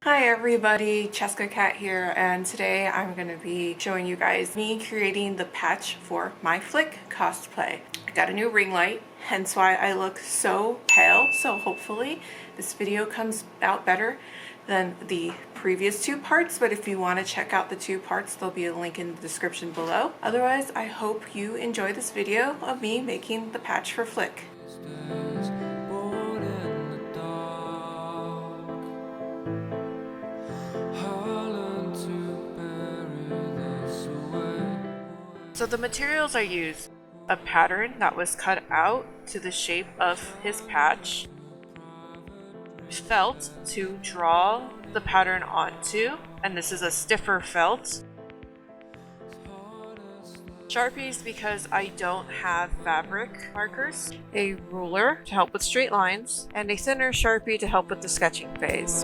Hi everybody, Cheska Cat here, and today I'm going to be showing you guys me creating the patch for my Flick cosplay. I got a new ring light, hence why I look so pale, so hopefully this video comes out better than the previous two parts, but if you want to check out the two parts, there'll be a link in the description below. Otherwise, I hope you enjoy this video of me making the patch for Flick. So the materials I used, a pattern that was cut out to the shape of his patch, felt to draw the pattern onto, and this is a stiffer felt, Sharpies because I don't have fabric markers, a ruler to help with straight lines, and a thinner Sharpie to help with the sketching phase.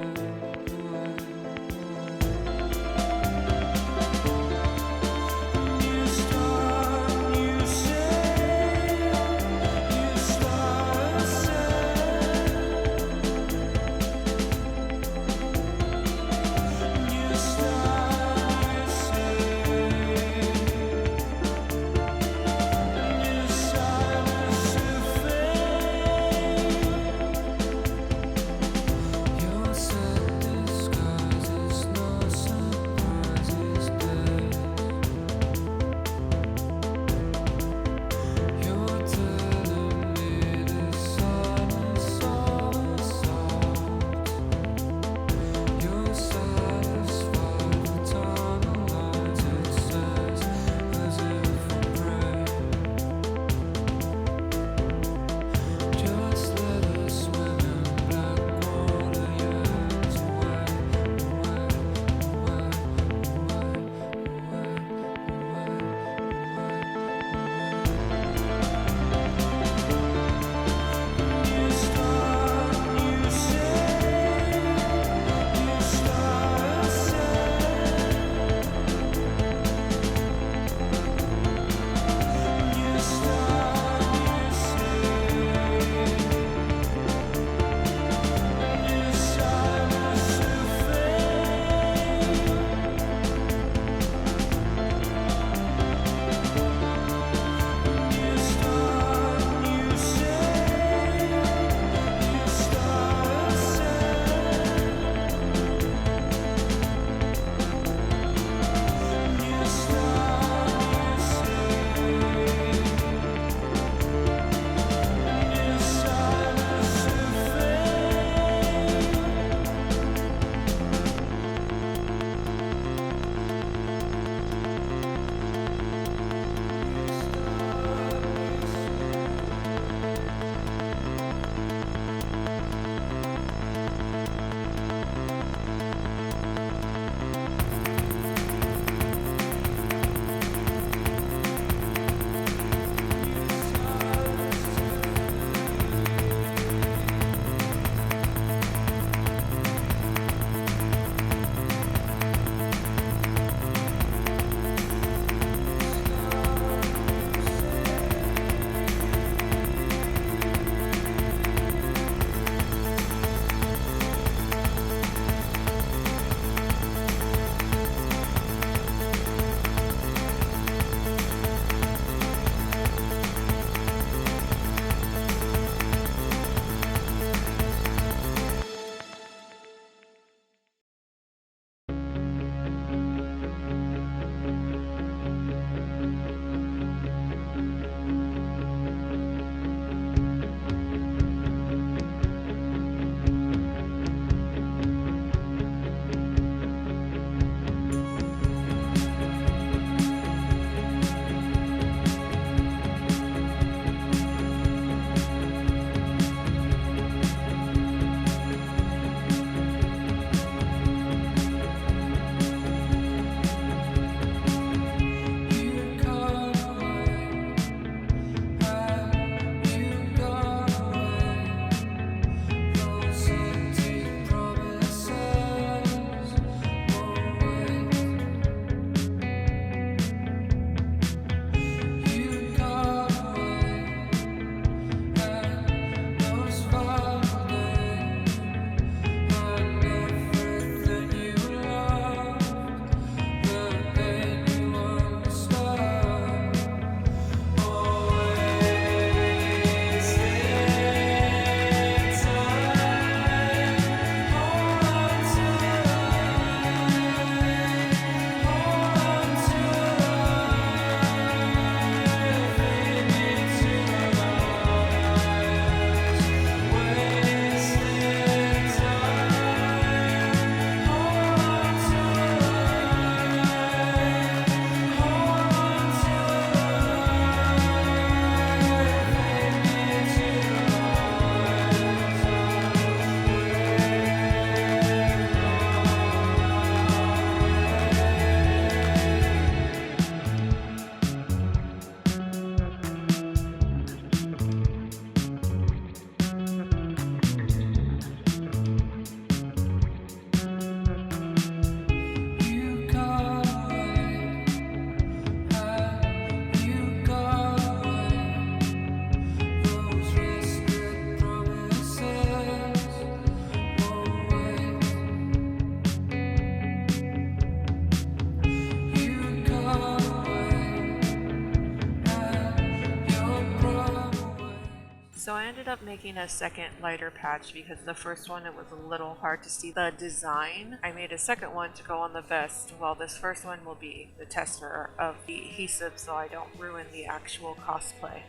up making a second lighter patch because the first one, it was a little hard to see the design. I made a second one to go on the vest, while this first one will be the tester of the adhesive so I don't ruin the actual cosplay.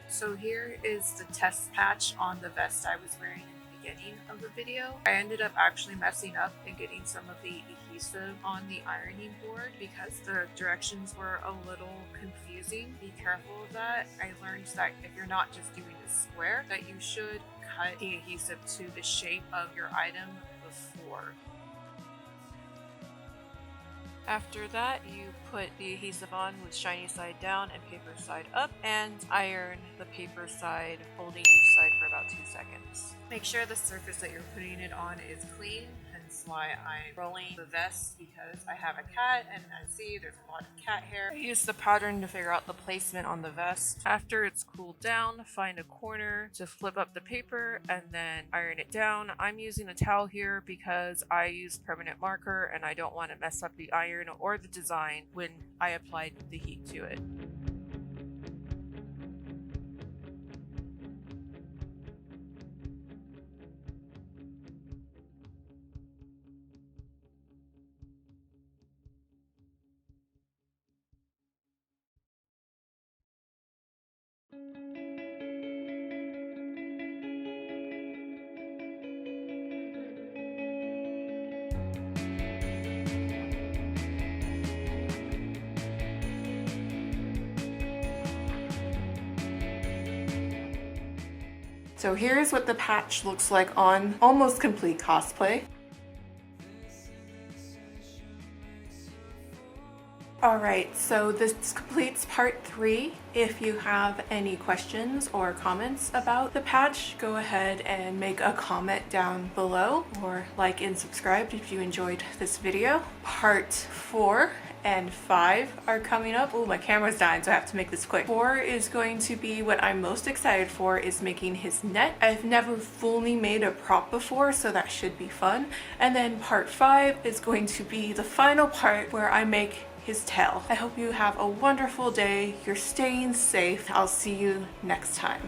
So here is the test patch on the vest I was wearing in the beginning of the video. I ended up actually messing up and getting some of the adhesive on the ironing board because the directions were a little confusing. Be careful of that. I learned that if you're not just doing a square, that you should cut the adhesive to the shape of your item before. After that, you put the adhesive on with shiny side down and paper side up, and iron the paper side, holding each side for about 2 seconds. Make sure the surface that you're putting it on is clean, hence why I'm rolling the vest because I have a cat and I see there's a lot of cat hair. I use the pattern to figure out the placement on the vest. After it's cooled down, find a corner to flip up the paper and then iron it down. I'm using a towel here because I use permanent marker and I don't want to mess up the iron or the design when I applied the heat to it. So here's what the patch looks like on almost complete cosplay. Alright, so this completes part 3. If you have any questions or comments about the patch, go ahead and make a comment down below or like and subscribe if you enjoyed this video. Part 4 and 5 are coming up. Oh, my camera's dying, so I have to make this quick. 4 is going to be what I'm most excited for, is making his net. I've never fully made a prop before, so that should be fun. And then part 5 is going to be the final part where I make his tail. I hope you have a wonderful day. You're staying safe. I'll see you next time.